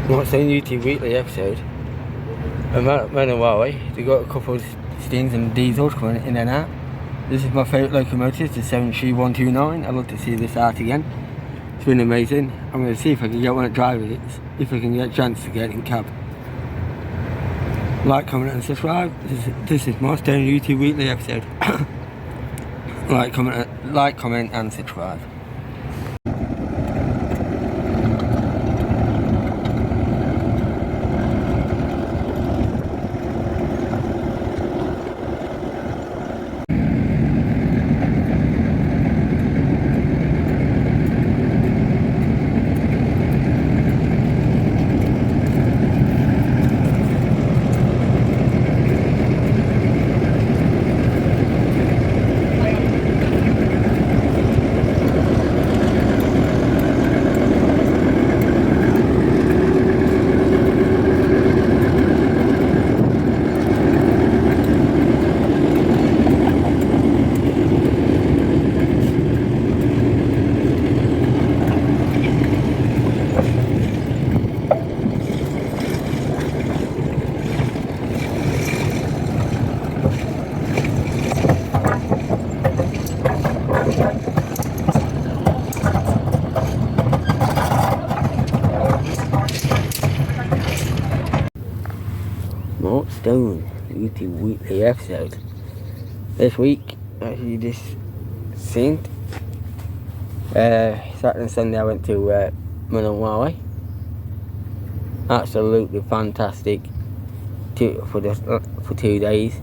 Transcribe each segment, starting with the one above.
What's the YouTube weekly episode? I'm running away. They got a couple of Stings and Diesels coming in and out. This is my favourite locomotive, the 73129. I'd love to see this out again. It's been amazing. I'm going to see if I can get one at driving it, if I can get a chance to get it in cab. Like, comment and subscribe. This is my Stone YouTube weekly episode. like, comment and subscribe. More Stone YouTube weekly episode. This week, as you just seen, Saturday and Sunday I went to Midland. Absolutely fantastic for 2 days.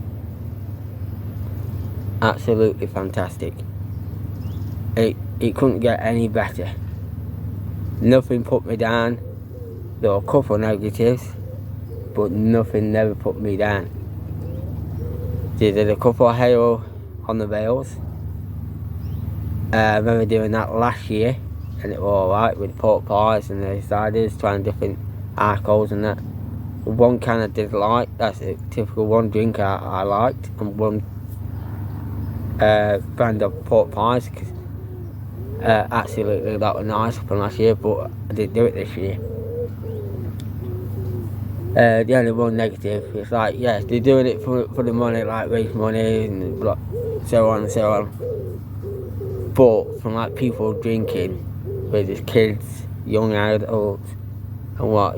Absolutely fantastic. It couldn't get any better. Nothing put me down. There were a couple of negatives, but nothing never put me down. They did a couple of hail on the rails. I remember doing that last year, and it was alright with pork pies and the ciders, trying different alcohols and that. One can I did like, that's a typical one drink I liked, and one brand of pork pies, because absolutely that was nice from last year, but I didn't do it this year. The only one negative is like, yes, they're doing it for the money, like raise money and so on and so on. But from like people drinking, whether it's kids, young adults, and what,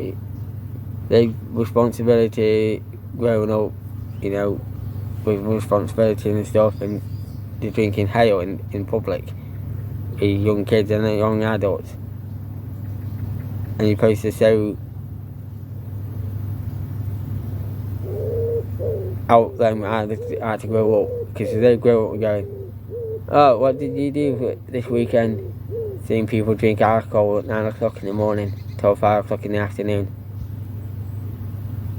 they responsibility growing up, you know, with responsibility and stuff, and they're drinking hail in public, young kids and young adults, and you're supposed to show out them how to grow up, because if they grow up going, oh, what did you do this weekend? Seeing people drink alcohol at 9 o'clock in the morning till 5 o'clock in the afternoon,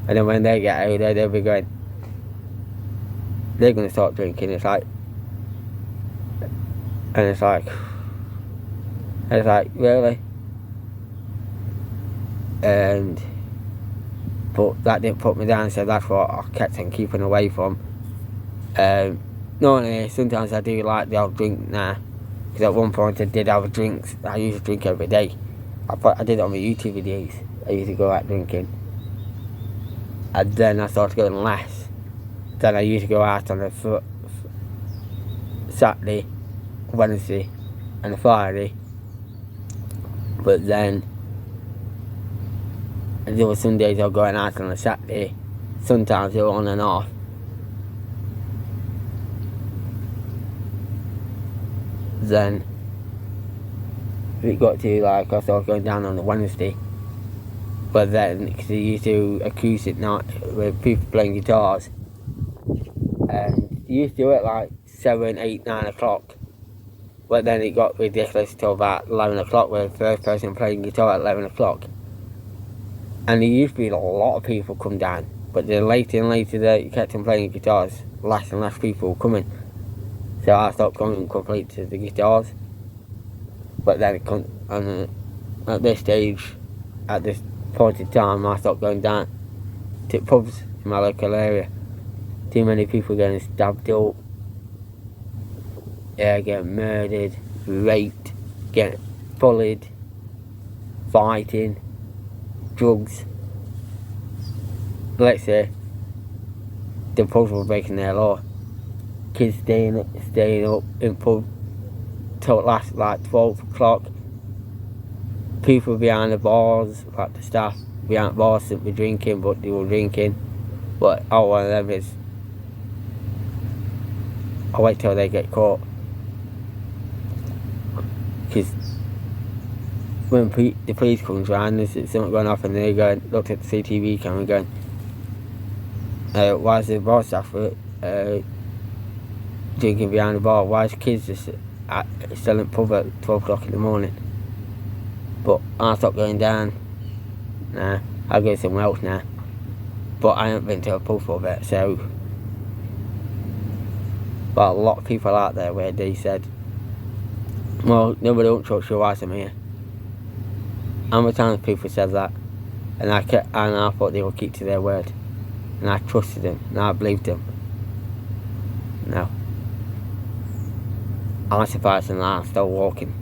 and then when they get older they'll be going, they're going to start drinking. It's like really? And but that didn't put me down, so that's what I kept on keeping away from. Normally, sometimes I do like the odd drink now, because at one point I did have drinks. I used to drink every day. I did it on my YouTube videos. I used to go out drinking, and then I started going less. Then I used to go out on a Saturday, Wednesday, and a Friday. But then there were some days I was going out on a Saturday. Sometimes they were on and off. Then it got to like I started going down on a Wednesday. But then, because they used to acoustic night with people playing guitars, and they used to do it like 7, 8, 9 o'clock. But then it got ridiculous till about 11 o'clock, with the first person playing guitar at 11 o'clock. And there used to be a lot of people come down, but then later and later they kept on playing guitars, less and less people coming. So I stopped going complete to the guitars. But then at this stage, at this point in time, I stopped going down to pubs in my local area. Too many people getting stabbed up, getting murdered, raped, getting bullied, fighting. drugs. Let's say the pubs were breaking their law. Kids staying up in pub till last like 12 o'clock. People behind the bars, like the staff behind the bars, that were drinking, but they were drinking. But all one of them is, I'll wait till they get caught. Because when the police comes round, there's something going off, and they go looked at the CCTV camera going, why is the bar staff drinking behind the bar? Why is kids just selling pub at 12 o'clock in the morning? But I stopped going down. Nah, I'll go somewhere else now. But I haven't been to a pub for a bit, so. But a lot of people out there where they said, well, nobody don't trust your wife, I'm here. How many times people said that? And I thought they would keep to their word. And I trusted them, and I believed them. No. I'm surprised and I'm still walking.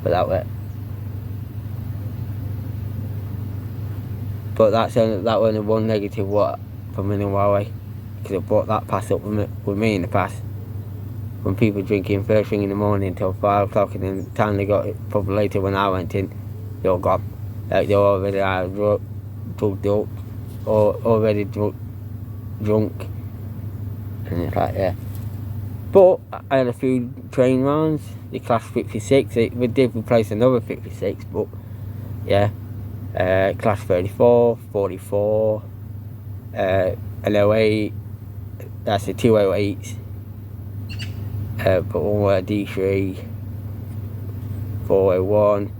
But that way. But that was one negative what for me in Huawei, because it brought that past up with me in the past. When people drinking first thing in the morning until 5 o'clock, and then the time they got it, probably later when I went in, they all gone. Like they were already drugged up, or already drunk, and it's like, yeah. But I had a few train rounds. The class 56. We did replace another 56, but yeah. Class 34, 44, an 08. That's the 208s. But one were D3, 401,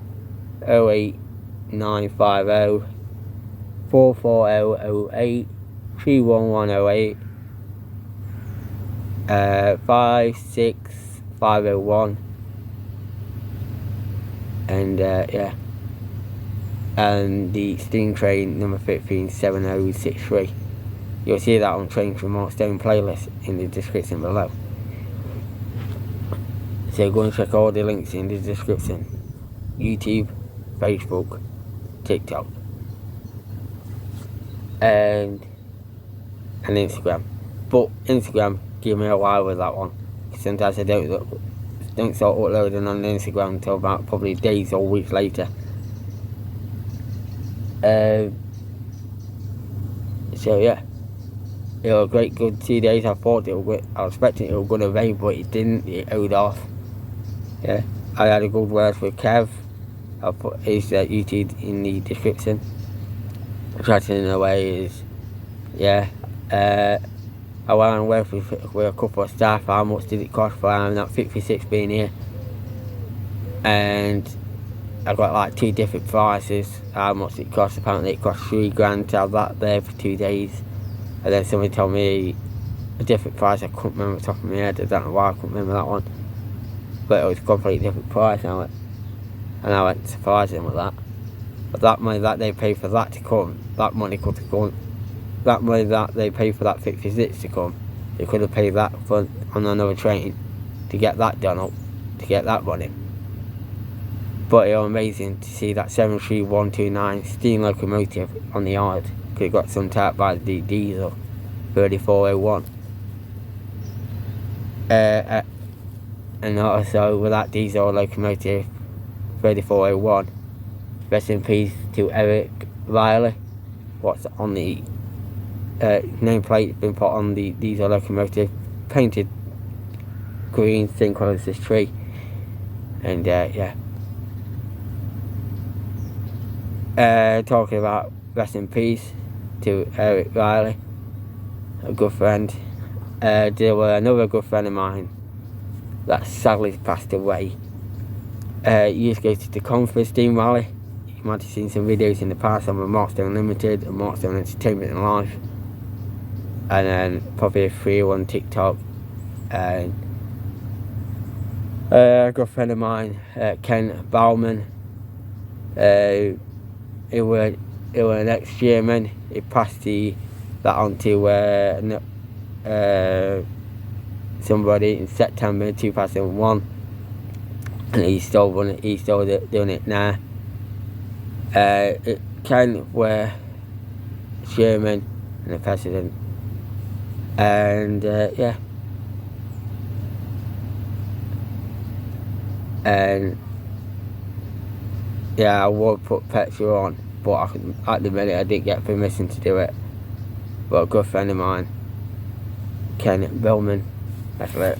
08, 950, 44008, 31108, 56501, and yeah, and the steam train number 15 7063. You'll see that on Train from Stone Playlist in the description below. So go and check all the links in the description. YouTube, Facebook, TikTok, and Instagram. But Instagram, give me a while with that one. Sometimes I don't start uploading on Instagram until about probably days or weeks later. So yeah, it was a great good 2 days. I thought I was expecting it was going to rain, but it didn't. It held off. Yeah, I had a good word with Kev. I'll put his YouTube in the description. Chatting in a way is, yeah. I went and worked with a couple of staff. How much did it cost for having that 56 being here? And I got like 2 different prices. How much it cost? Apparently it cost $3,000 to have that there for 2 days. And then somebody told me a different price. I couldn't remember the top of my head. I don't know why I couldn't remember that one. But it was a completely different price. And I went surprised them with that. But that money that they pay for that to come, that money could have gone. That money that they pay for that 56 to come, they could have paid that for on another train to get that done up, to get that running. But it was amazing to see that 73129 steam locomotive on the yard. Could have got some type by the diesel 3401. And also with that diesel locomotive 3401, rest in peace to Eric Riley. What's on the nameplate been put on the diesel locomotive, painted green, same colour as this tree. And yeah. Talking about rest in peace to Eric Riley, a good friend. There were another good friend of mine that sadly passed away. He used to go to the Conference Steam Rally. You might have seen some videos in the past on Monster Unlimited and Monster Entertainment and Life. And then probably a free on TikTok. And a good friend of mine, Ken Bauman. He was an ex-chairman. He passed that on to somebody in September 2001, and he's still doing it now. It kind of where chairman and the president, and yeah, and yeah, I would put petrol on, but at the minute I didn't get permission to do it. But a good friend of mine, Ken Billman, that's it.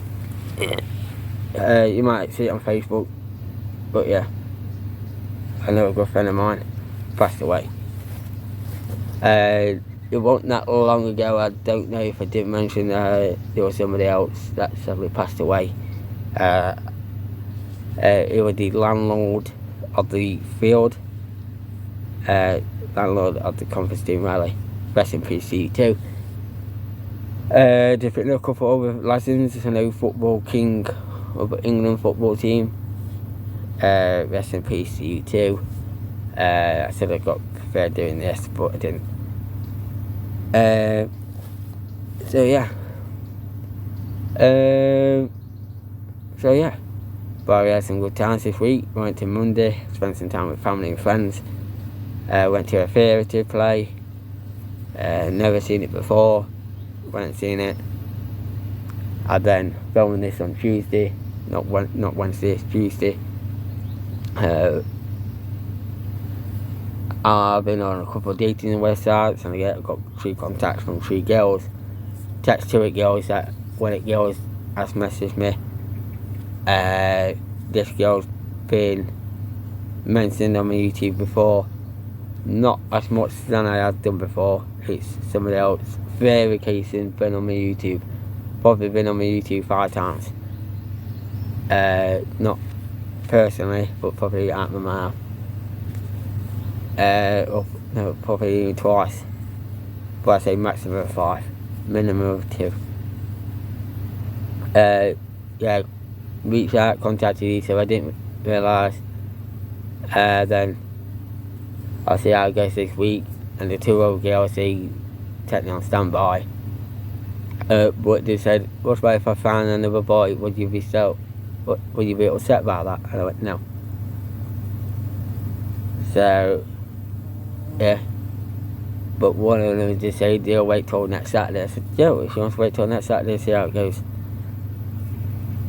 You might see it on Facebook, but yeah, another good friend of mine passed away. It wasn't that long ago. I don't know if I did mention there was somebody else that sadly passed away. He was the landlord of the field, landlord of the conference team rally. Rest in peace to you too. Different a couple other legends. I know football king of the England football team. Rest in peace to you too. I said I got prepared doing this, but I didn't. So yeah. But I had some good times this week. Went to Monday, spent some time with family and friends. Went to a theatre to play. Never seen it before. Went and seen it. I then filming this on Tuesday, not Wednesday, it's Tuesday. I've been on a couple of dating websites and I got 3 contacts from 3 girls. Text 2 girls that one of the girls has messaged me. This girl's been mentioned on my YouTube before. Not as much than I had done before. It's somebody else. Very casing been on my YouTube. Probably been on my YouTube 5 times. Not personally, but probably out my mouth. No, probably even twice. But I say maximum of 5, minimum of 2. Yeah, reached out, contacted each other. I didn't realise. Then I'll see how it goes this week. And the 2 other girls, they take me on standby. But they said, what about if I found another boy? Would you be upset about that? And I went, no. So, yeah. But one of them just said they'll wait till next Saturday. I said, Joe, if you want to wait till next Saturday, see how it goes.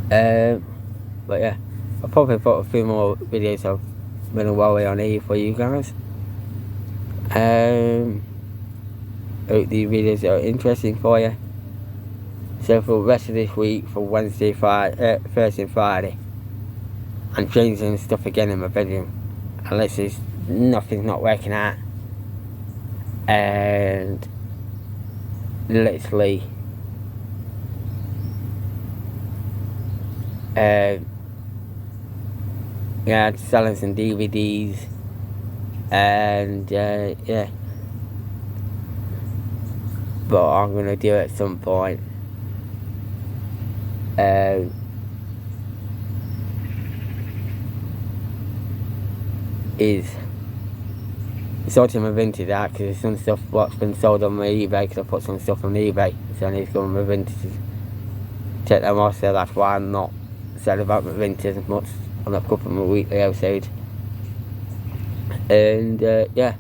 But yeah, I'll probably put a few more videos of been away on here for you guys. Hope these videos are interesting for you. So for the rest of this week, for Thursday and Friday, I'm changing stuff again in my bedroom, unless nothing's not working out. And literally, selling some DVDs, and yeah. But I'm gonna do it at some point. Is sorting my vintage out, because there's some stuff what's been sold on my eBay, because I put some stuff on eBay, so I need to go on my vintages, check them off. So that's why I'm not sad about my vintage as much on a couple of my weekly episodes. And yeah,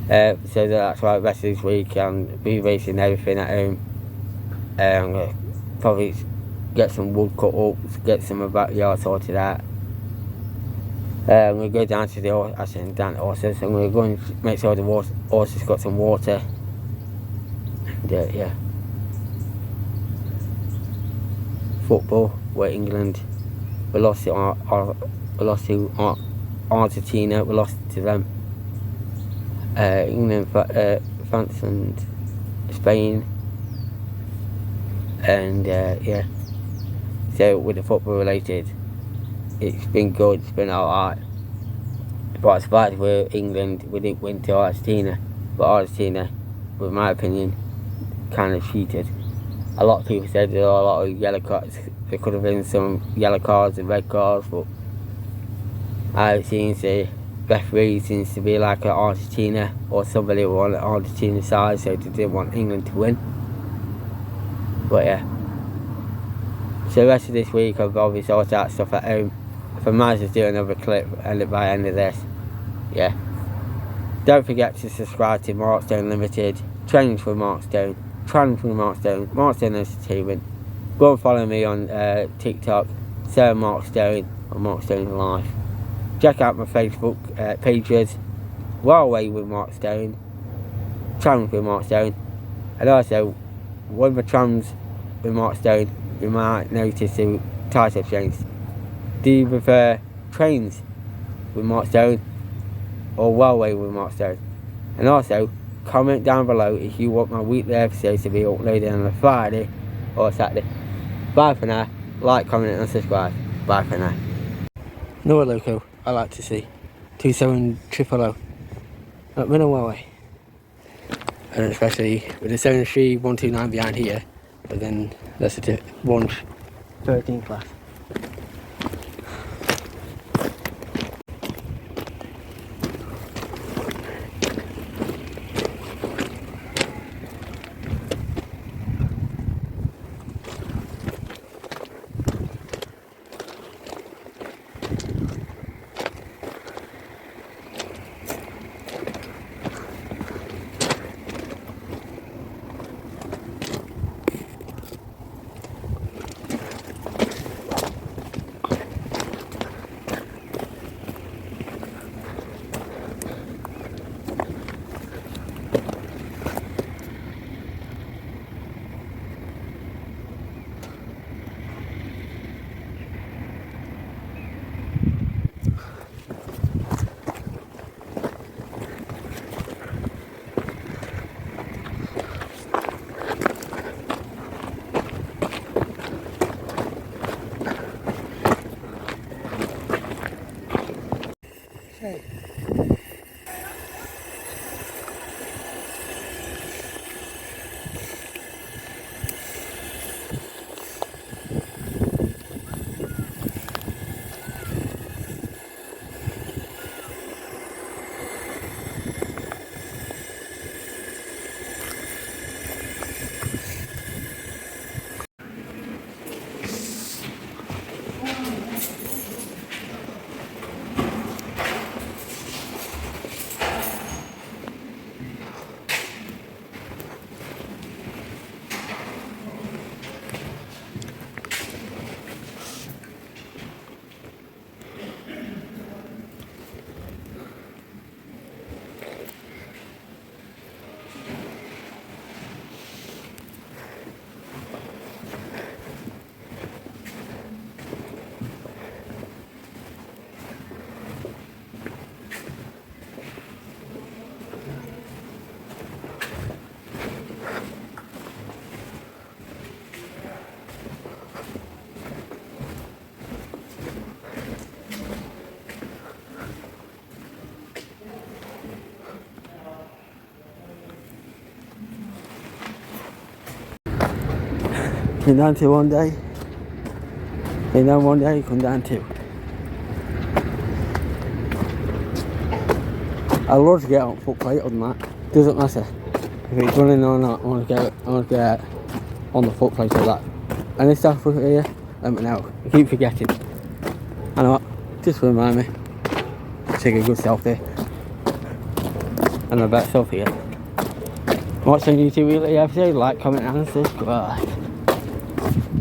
so that's why the rest of this week I'm re-racing everything at home. I'm gonna probably get some wood cut up, get some of the backyard sorted out. I'm going to go down to the horses. I'm going to go and make sure the horses got some water. And yeah. Football, where England, we lost to Argentina, we lost to them. England, France and Spain. And yeah. So with the football related, it's been good, it's been alright. But I suppose with England, we didn't win to Argentina. But Argentina, with my opinion, kind of cheated. A lot of people said there were a lot of yellow cards. There could have been some yellow cards and red cards, but I've seen the referee seems to be like an Argentina or somebody on the Argentina side, so they didn't want England to win. But yeah. So the rest of this week I've obviously sorted out stuff at home. If I manage to do another clip by the end of this, yeah. Don't forget to subscribe to Mark Stone Limited, Trains with Mark Stone, Trans with Mark Stone, Mark Stone Entertainment. Go and follow me on TikTok, Sir Mark Stone, or Mark Stone Life. Check out my Facebook pages, Railway with Mark Stone, Trans with Mark Stone, and also one of the Trans with Mark Stone, you might notice the title change. Do you prefer Trains with Mark Stone or Railway with Mark Stone? And also, comment down below if you want my weekly episodes to be uploaded on a Friday or Saturday. Bye for now. Like, comment and subscribe. Bye for now. Another loco I like to see. 27000 at Midland Railway. And especially with the 73129 behind here, but then that's a 113 class. Come down to one day, and then one day come down to. I'd love to get on foot plate on that. Doesn't matter if it's running or not. I want to get on the foot plate of that. Any stuff here, let me know. I keep forgetting. I know what? Just remind me. Take a good selfie. And a better selfie here. Watch the YouTube weekly episode, like, comment and subscribe.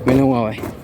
Midland Railway.